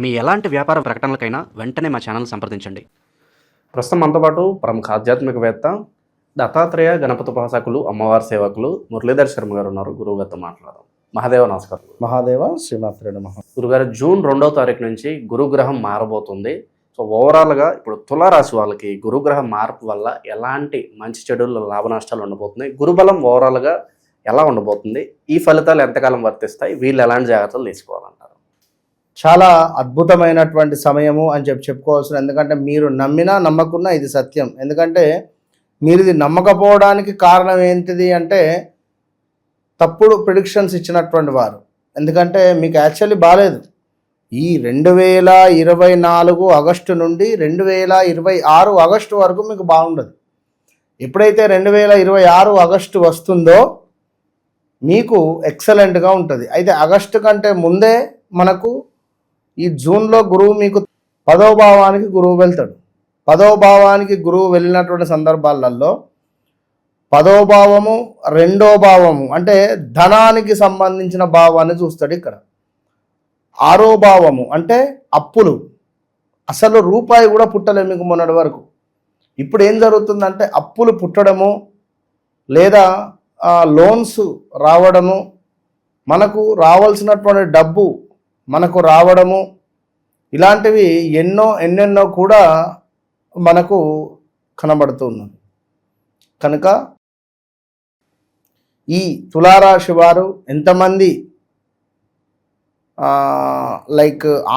మీ ఎలాంటి వ్యాపార ప్రకటనలకైనా వెంటనే మా ఛానల్ సంప్రదించండి. ప్రస్తుతం మనతో పాటు ప్రముఖ ఆధ్యాత్మికవేత్త దత్తాత్రేయ గణపతి ఉపాసకులు అమ్మవారి సేవకులు మురళీధర్ శర్మ గారు ఉన్నారు. గురువు గారితో మాట్లాడదాం. మహాదేవ నమస్కారం. మహాదేవ శ్రీమాత్రే నమః. గురుగారు, జూన్ 2వ తారీఖు నుంచి గురుగ్రహం మారబోతుంది. సో ఓవరాల్గా ఇప్పుడు తులారాశి వాళ్ళకి గురుగ్రహం మార్పు వల్ల ఎలాంటి మంచి చెడులు లాభ నష్టాలు ఉండబోతున్నాయి, గురుబలం ఓవరాల్గా ఎలా ఉండబోతుంది, ఈ ఫలితాలు ఎంతకాలం వర్తిస్తాయి, వీళ్ళు ఎలాంటి జాగ్రత్తలు తీసుకోవాలంటారు? చాలా అద్భుతమైనటువంటి సమయము అని చెప్పుకోవాల్సిన, ఎందుకంటే మీరు నమ్మినా నమ్మకున్నా ఇది సత్యం. ఎందుకంటే మీరు ఇది నమ్మకపోవడానికి కారణం ఏంటిది అంటే తప్పుడు ప్రిడిక్షన్స్ ఇచ్చినటువంటి వారు. ఎందుకంటే మీకు యాక్చువల్లీ బాగాలేదు. ఈ 2024 ఆగస్టు నుండి 2026 ఆగస్టు వరకు మీకు బాగుండదు. ఎప్పుడైతే 2026 ఆగస్టు వస్తుందో మీకు ఎక్సలెంట్గా ఉంటుంది. అయితే ఆగస్టు కంటే ముందే మనకు ఈ జూన్లో గురువు మీకు 10వ భావానికి గురువు వెళ్తాడు. 10వ భావానికి గురువు వెళ్ళినటువంటి సందర్భాలలో 10వ భావము 2వ భావము అంటే ధనానికి సంబంధించిన భావాన్ని చూస్తాడు. ఇక్కడ 6వ భావము అంటే అప్పులు, అసలు రూపాయి కూడా పుట్టలేదు మీకు మొన్నటి వరకు. ఇప్పుడు ఏం జరుగుతుందంటే అప్పులు పుట్టడము లేదా లోన్స్ రావడము, మనకు రావాల్సినటువంటి డబ్బు మనకు రావడము, ఇలాంటివి ఎన్నెన్నో కూడా మనకు కనబడుతున్నది. కనుక ఈ తులారాశి వారు ఎంతమంది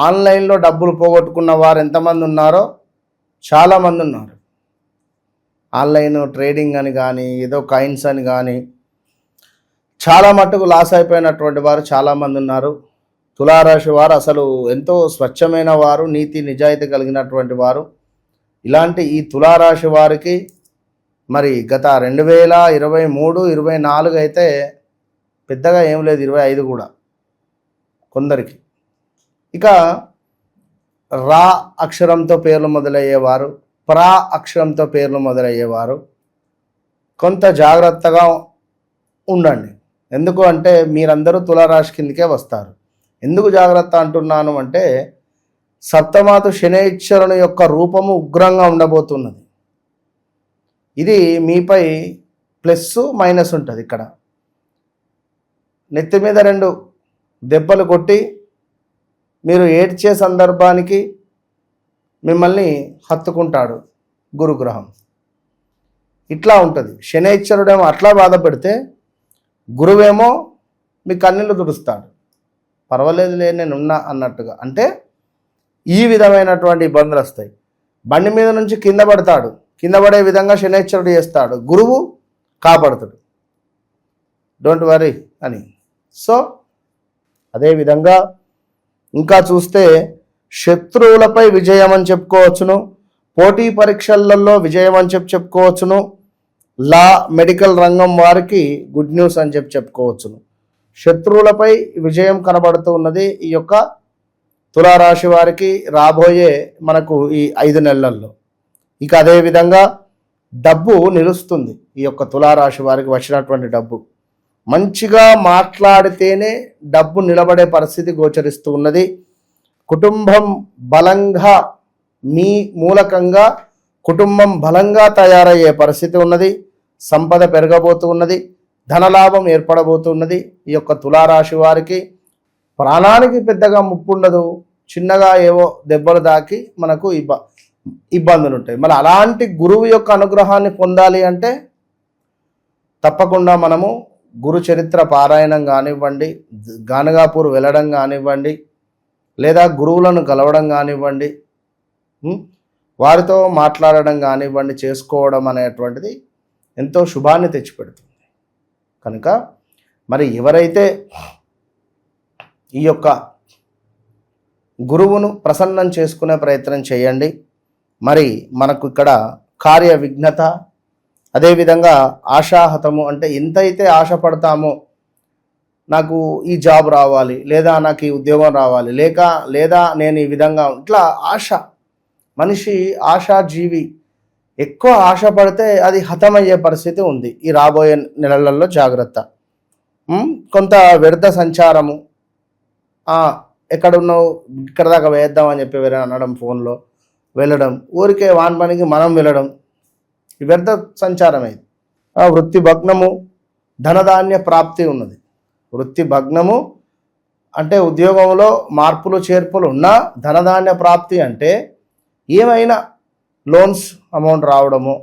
ఆన్లైన్లో డబ్బులు పోగొట్టుకున్న వారు ఎంతమంది ఉన్నారో చాలామంది ఉన్నారు. ఆన్లైన్ ట్రేడింగ్ అని కానీ ఏదో కాయిన్స్ అని కానీ చాలా మట్టుకు లాస్ అయిపోయినటువంటి వారు చాలామంది ఉన్నారు. తులారాశి వారు అసలు ఎంతో స్వచ్ఛమైన వారు, నీతి నిజాయితీ కలిగినటువంటి వారు. ఇలాంటి ఈ తులారాశి వారికి మరి గత 2023, 24 అయితే పెద్దగా ఏం లేదు, 25 కూడా కొందరికి. ఇక రా అక్షరంతో పేర్లు మొదలయ్యేవారు, ప్రా అక్షరంతో పేర్లు మొదలయ్యేవారు కొంత జాగ్రత్తగా ఉండండి. ఎందుకు అంటే మీరందరూ తులారాశి కిందకే వస్తారు. ఎందుకు జాగ్రత్త అంటున్నాను అంటే సప్తమాతు శనైశ్వరుని యొక్క రూపము ఉగ్రంగా ఉండబోతున్నది. ఇది మీపై ప్లస్ మైనస్ ఉంటుంది. ఇక్కడ నెత్తి మీద 2 దెబ్బలు కొట్టి మీరు ఏడ్చే సందర్భానికి మిమ్మల్ని హత్తుకుంటాడు గురుగ్రహం. ఇట్లా ఉంటుంది. శనైశ్వరుడేమో అట్లా బాధ పెడితే గురువేమో మీ కన్నీళ్ళు తుడుస్తాడు. పర్వాలేదులే నేనున్నా అన్నట్టుగా. అంటే ఈ విధమైనటువంటి ఇబ్బందులు వస్తాయి. బండి మీద నుంచి కింద పడతాడు, కింద పడే విధంగా శనైశ్వరుడు చేస్తాడు, గురువు కాపాడుతాడు. డోంట్ వరీ అని. సో అదేవిధంగా ఇంకా చూస్తే శత్రువులపై విజయం అని చెప్పుకోవచ్చును, పోటీ పరీక్షలలో విజయం అని చెప్పుకోవచ్చును, లా మెడికల్ రంగం వారికి గుడ్ న్యూస్ అని చెప్పుకోవచ్చును. శత్రువులపై విజయం కనబడుతూ ఉన్నది ఈ యొక్క తులారాశి వారికి రాబోయే మనకు ఈ 5 నెలల్లో. ఇక అదేవిధంగా డబ్బు నిలుస్తుంది. ఈ యొక్క తులారాశి వారికి వచ్చినటువంటి డబ్బు మంచిగా మాట్లాడితేనే డబ్బు నిలబడే పరిస్థితి గోచరిస్తూ ఉన్నది. కుటుంబం బలంగా మీ మూలకంగా కుటుంబం బలంగా తయారయ్యే పరిస్థితి ఉన్నది. సంపద పెరగబోతూ ఉన్నది, ధనలాభం ఏర్పడబోతున్నది. ఈ యొక్క తులారాశి వారికి ప్రాణానికి పెద్దగా ముప్పు ఉండదు, చిన్నగా ఏవో దెబ్బలు దాకి మనకు ఇబ్బందులు ఉంటాయి. మళ్ళీ అలాంటి గురువు యొక్క అనుగ్రహాన్ని పొందాలి అంటే తప్పకుండా మనము గురు చరిత్ర పారాయణం కానివ్వండి, గానగాపూర్ వెళ్ళడం కానివ్వండి, లేదా గురువులను కలవడం కానివ్వండి, వారితో మాట్లాడడం కానివ్వండి చేసుకోవడం అనేటువంటిది ఎంతో శుభాన్ని తెచ్చిపెడుతుంది. కనుక మరి ఎవరైతే ఈ యొక్క గురువును ప్రసన్నం చేసుకునే ప్రయత్నం చేయండి. మరి మనకు ఇక్కడ కార్య విఘ్నత, అదేవిధంగా ఆశాహతము అంటే ఎంతైతే ఆశపడతామో నాకు ఈ జాబ్ రావాలి, లేదా నాకు ఈ ఉద్యోగం రావాలి, లేదా నేను ఈ విధంగా ఇట్లా ఆశ, మనిషి ఆశాజీవి. ఎక్కువ ఆశపడితే అది హతమయ్యే పరిస్థితి ఉంది. ఈ రాబోయే నెలలలో జాగ్రత్త. కొంత వ్యర్థ సంచారము, ఎక్కడ ఉన్నావు, ఇక్కడ దాకా వేద్దాం అని చెప్పి వేరే అనడం, ఫోన్లో వెళ్ళడం, ఊరికే వాన్ పనికి మనం వెళ్ళడం, ఈ వ్యర్థ సంచారం ఇది. వృత్తి భగ్నము, ధనధాన్య ప్రాప్తి ఉన్నది. వృత్తి భగ్నము అంటే ఉద్యోగంలో మార్పులు చేర్పులు ఉన్నా ధనధాన్య ప్రాప్తి అంటే ఏమైనా లోన్స్ అమౌంట్ రావడము,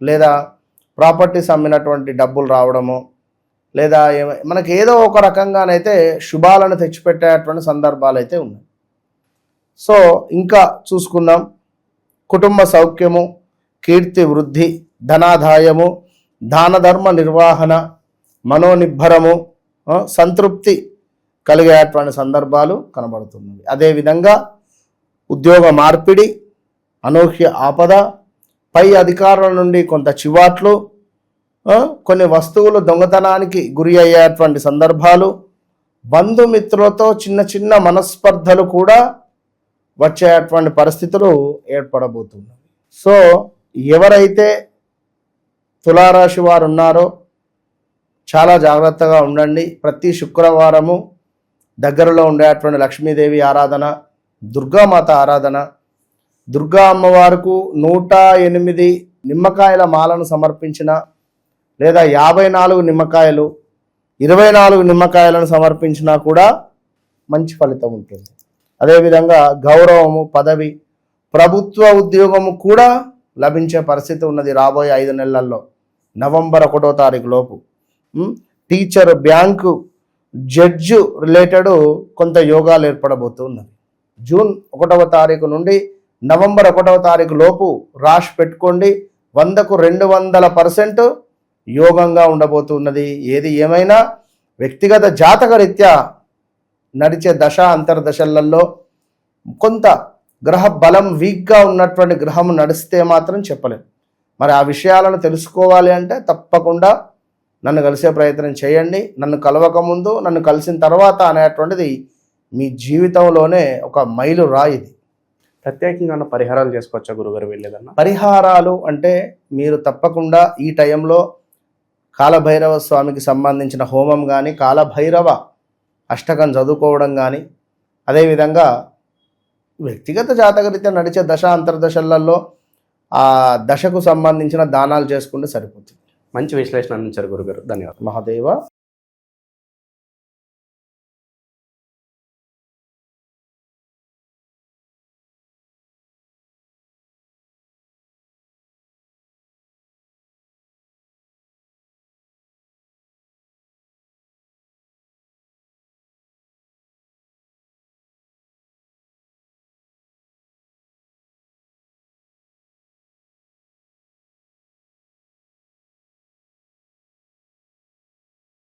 లేదా ప్రాపర్టీస్ అమ్మినటువంటి డబ్బులు రావడము, లేదా మనకి ఏదో ఒక రకంగానైతే శుభాలను తెచ్చిపెట్టేటువంటి సందర్భాలు అయితే ఉన్నాయి. సో ఇంకా చూసుకుందాం. కుటుంబ సౌఖ్యము, కీర్తి వృద్ధి, ధనాదాయము, దాన ధర్మ నిర్వహణ, మనోనిబ్బరము, సంతృప్తి కలిగేటువంటి సందర్భాలు కనబడుతున్నాయి. అదేవిధంగా ఉద్యోగ మార్పిడి, అనూహ్య ఆపద, పై అధికారుల నుండి కొంత చివాట్లు, కొన్ని వస్తువులు దొంగతనానికి గురి అయ్యేటువంటి సందర్భాలు, బంధుమిత్రులతో చిన్న చిన్న మనస్పర్ధలు కూడా వచ్చేటువంటి పరిస్థితులు ఏర్పడబోతున్నాయి. సో ఎవరైతే తులారాశి వారు ఉన్నారో చాలా జాగ్రత్తగా ఉండండి. ప్రతి శుక్రవారము దగ్గరలో ఉండేటువంటి లక్ష్మీదేవి ఆరాధన, దుర్గామాత ఆరాధన, దుర్గా అమ్మవారికి 108 నిమ్మకాయల మాలను సమర్పించిన, లేదా 54 నిమ్మకాయలు, 24 నిమ్మకాయలను సమర్పించినా కూడా మంచి ఫలితం ఉంటుంది. అదేవిధంగా గౌరవము, పదవి, ప్రభుత్వ ఉద్యోగము కూడా లభించే పరిస్థితి ఉన్నది రాబోయే 5 నెలల్లో, నవంబర్ 1వ తారీఖు లోపు. టీచర్, బ్యాంకు, జడ్జు రిలేటెడ్ కొంత యోగాలు ఏర్పడబోతున్నది. జూన్ 1వ తారీఖు నుండి నవంబర్ 1వ తారీఖు లోపు రాసి పెట్టుకోండి. 100కు 200% యోగంగా ఉండబోతున్నది. ఏది ఏమైనా వ్యక్తిగత జాతక రీత్యా నడిచే దశ అంతర్దశలలో కొంత గ్రహ బలం వీక్గా ఉన్నటువంటి గ్రహం నడిస్తే మాత్రం చెప్పలేం. మరి ఆ విషయాలను తెలుసుకోవాలి అంటే తప్పకుండా నన్ను కలిసే ప్రయత్నం చేయండి. నన్ను కలవకముందు, నన్ను కలిసిన తర్వాత అనేటువంటిది మీ జీవితంలోనే ఒక మైలు రాయిది. ప్రత్యేకంగా పరిహారాలు చేసుకోవచ్చా గురుగారు వెళ్ళేదన్నా? పరిహారాలు అంటే మీరు తప్పకుండా ఈ టైంలో కాలభైరవ స్వామికి సంబంధించిన హోమం కానీ, కాలభైరవ అష్టకం చదువుకోవడం కానీ, అదేవిధంగా వ్యక్తిగత జాతకరీత్యా నడిచే దశ అంతర్దశలలో ఆ దశకు సంబంధించిన దానాలు చేసుకుంటే సరిపోతుంది. మంచి విశ్లేషణ అందించారు గురుగారు, ధన్యవాదాలు. మహాదేవ.